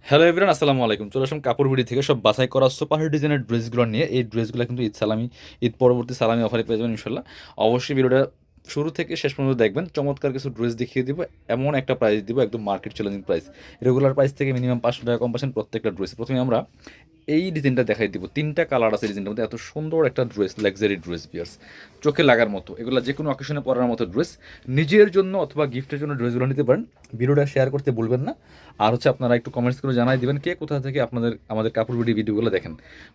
Hello everyone, আসসালামু আলাইকুম। চলে আসলাম কাপড় বিডি থেকে সব বাছাই করা সুপার হিট ডিজাইনের ড্রেসগুলো নিয়ে। এই ড্রেসগুলো কিন্তু ঈদ পরবর্তী সালামি অফারে পেয়ে যাবেন ইনশাল্লাহ। অবশ্যই ভিডিওটা শুরু থেকে শেষ পর্যন্ত দেখবেন। চমৎকার কিছু ড্রেস দেখিয়ে দিব, এমন একটা প্রাইস দিব একদম market challenging price. Regular price থেকে মিনিমাম 500 টাকা কম পাচ্ছেন প্রত্যেকটা ড্রেস। প্রথমে আমরা এই ডিজাইনটা দেখাই দিব। তিনটা কালার আছে ডিজাইনটার মধ্যে, এত সুন্দর একটা ড্রেস, লাক্সারি ড্রেস বিয়ার্স, চোখে লাগার মতো। এগুলো যে কোনো অকেশনে পরার মতো ড্রেস। নিজের জন্য অথবা গিফটের জন্য ড্রেসগুলো নিতে পারেন। ভিডিওটা শেয়ার করতে ভুলবেন না। আর হচ্ছে আপনারা একটু কমেন্টস করে জানাই দিবেন কে কোথা থেকে আমাদের কাপড় ভিডিওগুলো দেখেন।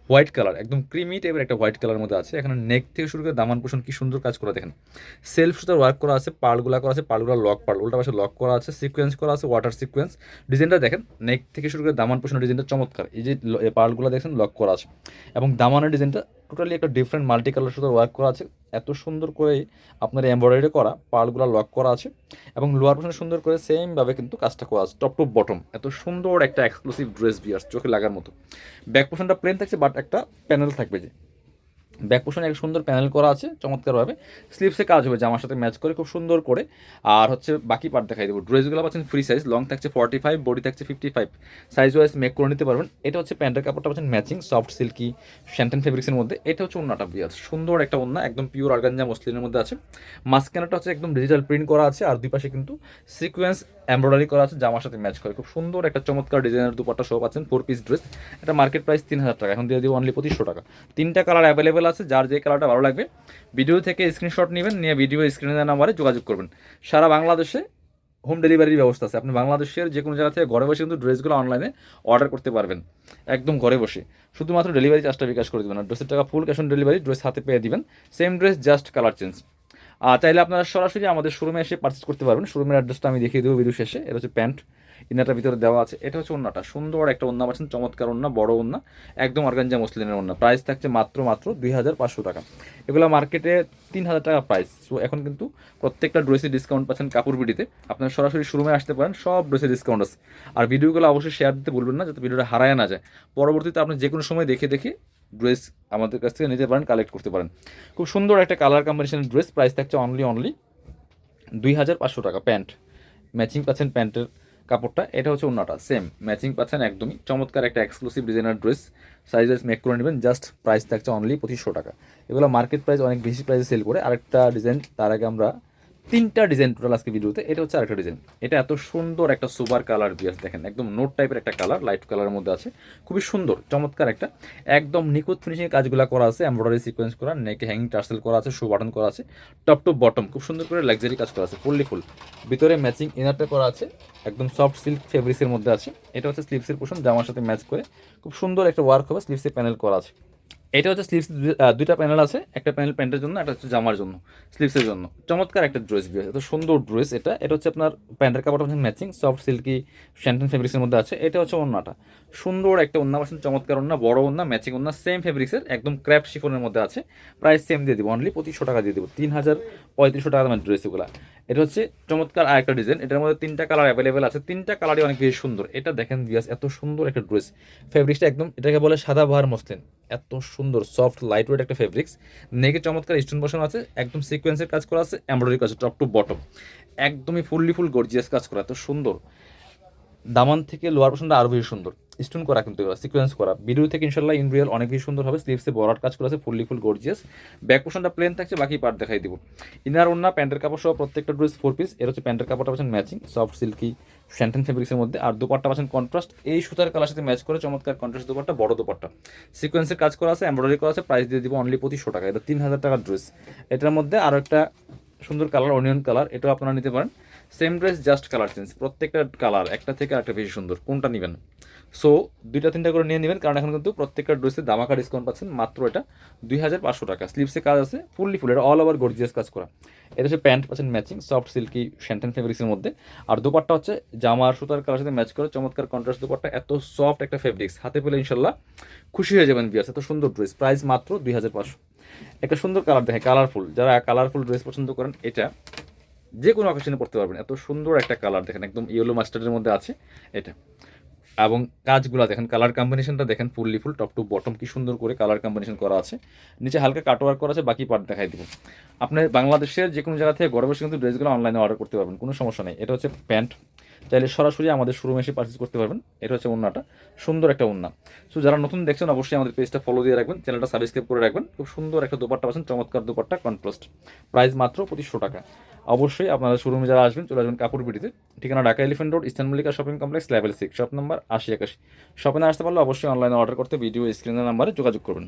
হোয়াইট কালার, একদম ক্রিমি টাইপের একটা হোয়াইট কালারের মধ্যে আছে। এখানে নেক থেকে শুরু করে দামান পোষণ কি সুন্দর কাজ করা দেখেন। সেলফ সুতার ওয়ার্ক করা আছে, পার্লগুলা করা আছে, পার্লগুলো লক পার্ল, উল্টা পাশে লক করা আছে, সিকোয়েন্স করা আছে, ওয়াটার সিকোয়েন্স। ডিজাইনটা দেখেন, নেক থেকে শুরু করে দামান পোষণ ডিজাইনটা চমৎকার। এই যে পার্লগুলো দেখছেন লক করা আছে, এবং দামানের ডিজাইনটা টোটালি একটা ডিফারেন্ট মাল্টি কালার সুতার ওয়ার্ক করা আছে। এত সুন্দর করে আপনার এমব্রয়ডারি করা, পার্লগুলো লক করা আছে, এবং লোয়ার পোর্শনে সুন্দর করে সেমভাবে কিন্তু কাজটা করা আছে টপ টু বটম। এত সুন্দর একটা এক্সক্লুসিভ ড্রেস বিয়ার্স, চোখে লাগার মতো। ব্যাক পোর্শনটা প্লেন থাকছে, বাট একটা প্যানেল থাকবে, যে ব্যাক পোর্শনে একটা সুন্দর প্যানেল করা আছে চমৎকারভাবে। স্লিভসে কাজ হবে জামার সাথে ম্যাচ করে খুব সুন্দর করে। আর হচ্ছে বাকি পার্ট দেখাই দেবো। ড্রেসগুলো পাচ্ছেন ফ্রি সাইজ, লং থাকছে 45, বডি থাকছে 55, সাইজ ওয়াইজ মেক করে নিতে পারবেন। এটা হচ্ছে প্যান্টের কাপড়টা পাচ্ছেন ম্যাচিং সফট সিল্কি শ্যান্টেন ফেব্রিক্সের মধ্যে। এটা হচ্ছে ওন্নাটা বিয়ার, সুন্দর একটা ওন্না, একদম পিওর অর্গানজা মসলিনের মধ্যে আছে। মাঝখানেটা হচ্ছে একদম ডিজিটাল প্রিন্ট করা আছে, আর দুই পাশে কিন্তু সিকোয়েন্স এমব্রয়ডারি করা আছে জামার সাথে ম্যাচ করে। খুব সুন্দর একটা চমৎকার ডিজাইনের দুপাট্টা সহ পাচ্ছেন 4 পিস ড্রেস। এটা মার্কেট প্রাইস 3000 টাকা, এখন দিয়ে দিব অনলি 2500 টাকা। তিনটা কালার অ্যাভেলেবেল আছে, যার যে কালারটা ভালো লাগবে ভিডিও থেকে স্ক্রিনশট নেবেন, নিয়ে ভিডিও স্ক্রিনে দেওয়া নাম্বারে যোগাযোগ করবেন। সারা বাংলাদেশে হোম ডেলিভারির ব্যবস্থা আছে। আপনি বাংলাদেশের যে কোনো জায়গা থেকে ঘরে বসে কিন্তু ড্রেসগুলো অনলাইনে অর্ডার করতে পারবেন, একদম ঘরে বসে। শুধুমাত্র ডেলিভারি চার্জটা বিকাশ করে দেবেন, আর ড্রেসের টাকা full cash on delivery, dress হাতে পেয়ে দিবেন। Same dress, just colour change. আর চাইলে আপনারা সরাসরি আমাদের শোরুমে এসে পারচেস করতে পারবেন। শোরুমের অ্যাড্রেসটা আমি দেখিয়ে দেবো ভিডিও শেষে। এটা হচ্ছে প্যান্ট, ইনারটার ভিতরে দেওয়া আছে। এটা হচ্ছে ওন্নাটা, সুন্দর একটা ওন্না পাচ্ছেন, চমৎকার ওন্না, বড় ওন্না, একদম অর্গানজা মসলিনের ওন্না। প্রাইস থাকছে মাত্র 2500 টাকা। এগুলো মার্কেটে 3000 টাকা প্রাইস। সো এখন কিন্তু প্রত্যেকটা ড্রেসে ডিসকাউন্ট পাচ্ছেন কাপড় বিডিতে। আপনারা সরাসরি শোরুমে আসতে পারেন, সব ড্রেসে ডিসকাউন্ট আছে। আর ভিডিওগুলো অবশ্যই শেয়ার দিতে ভুলবেন না, যাতে ভিডিওটা হারায় না যায়। পরবর্তীতে আপনি যে কোনো সময় দেখে দেখে ড্রেস আমাদের কাছ থেকে নিতে পারেন, কালেক্ট করতে পারেন। খুব সুন্দর একটা কালার কম্বিনেশনের ড্রেস। প্রাইস থাকছে অনলি 2500 টাকা। প্যান্ট ম্যাচিং পাচ্ছেন, প্যান্টের কাপড়টা। এটা হচ্ছে ওন্নাটা, সেম ম্যাচিং পাচ্ছেন একদমই। চমৎকার একটা exclusive designer dress, sizes make করে নেবেন। জাস্ট প্রাইস থাকছে অনলি 2500 টাকা। এগুলো মার্কেট প্রাইস অনেক বেশি প্রাইসে সেল করে। আরেকটা ডিজাইন, তার আগে আমরা তিনটা ডিজাইন টোটাল আজকে ভিডিওতে। এটা হচ্ছে আরেকটা ডিজাইন। এটা এত সুন্দর একটা সুপার কালার বিয়াস, দেখেন একদম নোট টাইপের একটা কালার, লাইট কালারের মধ্যে আছে। খুবই সুন্দর চমৎকার একটা, একদম নিখুঁত ফিনিশিং কাজগুলো করা আছে, এমব্রয়ডারি সিকোয়েন্স করা, নেকে হ্যাঙ্গিং টার্সেল করা আছে, শো বাটন করা আছে, টপ টু বটম খুব সুন্দর করে লাক্সারি কাজ করা আছে, ফুললি ফুল। ভিতরে ম্যাচিং ইনারটা করা আছে, একদম সফট সিল্ক ফেব্রিক্সের মধ্যে আছে। এটা হচ্ছে স্লিভসের পোর্শন, জামার সাথে ম্যাচ করে খুব সুন্দর একটা ওয়ার্ক হবে। স্লিভসে প্যানেল করা আছে। এটা হচ্ছে স্লিভস, দুইটা প্যানেল আছে, একটা প্যানেল প্যান্টের জন্য, একটা হচ্ছে জামার জন্য, স্লিভসের জন্য। চমৎকার একটা ড্রেস বিয়ার, এত সুন্দর ড্রেস। এটা হচ্ছে আপনার প্যান্টের কাপড়টা হচ্ছে ম্যাচিং সফট সিল্কি শ্যান্টেন ফেব্রিক্সের মধ্যে আছে। এটা হচ্ছে ওন্নাটা, সুন্দর একটা ওন্না পাচ্ছেন, চমৎকার ওন্না, বড় ওন্না, ম্যাচিং ওন্না, সেম ফেব্রিক্সের, একদম ক্র্যাফট শিফনের মধ্যে আছে। প্রাইস সেম দিয়ে দিব, অনলি 2500 টাকা দিয়ে দেবো। 3500 টাকা দামের ড্রেস এগুলো। এটা হচ্ছে চমৎকার আরেকটা ডিজাইন। এটার মধ্যে তিনটা কালার অ্যাভেলেবেল আছে, তিনটা কালারই অনেক বেশি সুন্দর। এটা দেখেন বিয়াস, এত সুন্দর একটা ড্রেস। ফেব্রিক্সটা একদম, এটাকে বলে সাদা বাহার মসলিন। এত সুন্দর সফট লাইট ওয়েট একটা ফেব্রিক্স। নেকে চমৎকার স্টোন বসানো আছে, একদম সিকোয়েন্সের কাজ করা আছে, এমব্রয়ডারি কাজ টপ টু বটম, একদমই ফুললি ফুল গর্জিয়াস কাজ করা, এত সুন্দর। দামান থেকে লোয়ার পোর্শনটা আরও বেশি সুন্দর, স্টোন করা কিন্তু সিকোয়েন্স করা। ভিডিও থেকে ইনশাল্লাহ ইন রিয়েল অনেক বেশি সুন্দর হবে। স্লিভসে বরাট কাজ করা আছে, ফুললি ফুল গর্জিয়াস। ব্যাক পোর্শনটা প্লেন থাকছে, বাকি পার্ট দেখাই দিব। ইনার ওন্না, প্যান্টের কাপড় সহ প্রত্যেকটা ড্রেস 4 পিস। এর হচ্ছে প্যান্টের কাপড়টা পাচ্ছেন ম্যাচিং সফট সিল্কি শ্যান্টেন ফেব্রিক্সের মধ্যে, আর দুপাট্টা পাচ্ছেন কন্ট্রাস্ট এই সুতার কালার সাথে ম্যাচ করে চমৎকার কন্ট্রাস্ট দুপাট্টা, বড় দুপাট্টা, সিকোয়েন্সের কাজ করা আছে, এমব্রয়ডারি করা আছে। প্রাইস দিয়ে দিব অনলি 2500 টাকা। এটা 3000 টাকার ড্রেস। এটার মধ্যে আরও একটা সুন্দর কালার, অনিয়ন কালার, এটাও আপনারা নিতে পারেন। Same dress, just colour change. প্রত্যেকটা কালার একটা থেকে আরেকটা বেশি সুন্দর, কোনটা নেবেন? সো দুইটা তিনটা করে নিয়ে নেবেন, কারণ এখন কিন্তু প্রত্যেকটা ড্রেসে দামাকা ডিসকাউন্ট পাচ্ছেন। মাত্র এটা 2500 টাকা। স্লিভসে কাজ আছে ফুললি ফুল, এটা অল ওভার গর্জিয়াস কাজ করা। এটা হচ্ছে প্যান্ট পাচ্ছেন ম্যাচিং সফট সিল্কি শ্যান্টেন ফেব্রিক্সের মধ্যে, আর দুপাট্টা হচ্ছে জামার সুতার কালার সাথে ম্যাচ করে চমৎকার কন্ট্রাস্ট দুপাট্টা। এত সফট একটা ফেব্রিক্স, হাতে পেলে ইনশাল্লাহ খুশি হয়ে যাবেন বিয়াস। এত সুন্দর ড্রেস, প্রাইস মাত্র 2500। একটা সুন্দর কালার দেখে, কালারফুল, যারা কালারফুল ড্রেস পছন্দ করেন, এটা যে কোনো অকেশনে পড়তে পারবেন। এত সুন্দর একটা কালার দেখেন, একদম ইয়েলো মাস্টার্ডের মধ্যে আছে। এটা এবং কাজগুলা দেখেন, কালার কম্বিনেশনটা দেখেন, fully full top to bottom কি সুন্দর করে কালার কম্বিনেশন করা আছে। নিচে হালকা কাটওয়ার্ক করা আছে, বাকি পার্ট দেখাই দিব। আপনি বাংলাদেশের যে কোনো জায়গা থেকে ঘরে বসে কিন্তু ড্রেসগুলো অনলাইনে অর্ডার করতে পারবেন, কোনো সমস্যা নেই। এটা হচ্ছে প্যান্ট, চাইলে সরাসরি আমাদের শোরুমে এসে পারচেস করতে পারবেন। এটা হচ্ছে ওড়নাটা, সুন্দর একটা ওড়না। সো যারা নতুন দেখছেন অবশ্যই আমাদের পেজটা ফলো দিয়ে রাখবেন, চ্যানেলটা সাবস্ক্রাইব করে রাখবেন। খুব সুন্দর একটা দোপাট্টা পাচ্ছেন, চমৎকার দোপাট্টা কন্ট্রাস্ট। প্রাইস মাত্র 2500 টাকা। অবশ্যই আপনারা শোরুমে যারা আসবেন চলে আসবেন কাপড় বিটিতে। ঠিকানা Dhaka elephant road, eastern Mallika shopping complex, level 6, shop number 8081। শপে না আসতে পারলে অবশ্যই অনলাইনে অর্ডার করতে ভিডিও স্ক্রিনের নাম্বারে যোগাযোগ করবেন।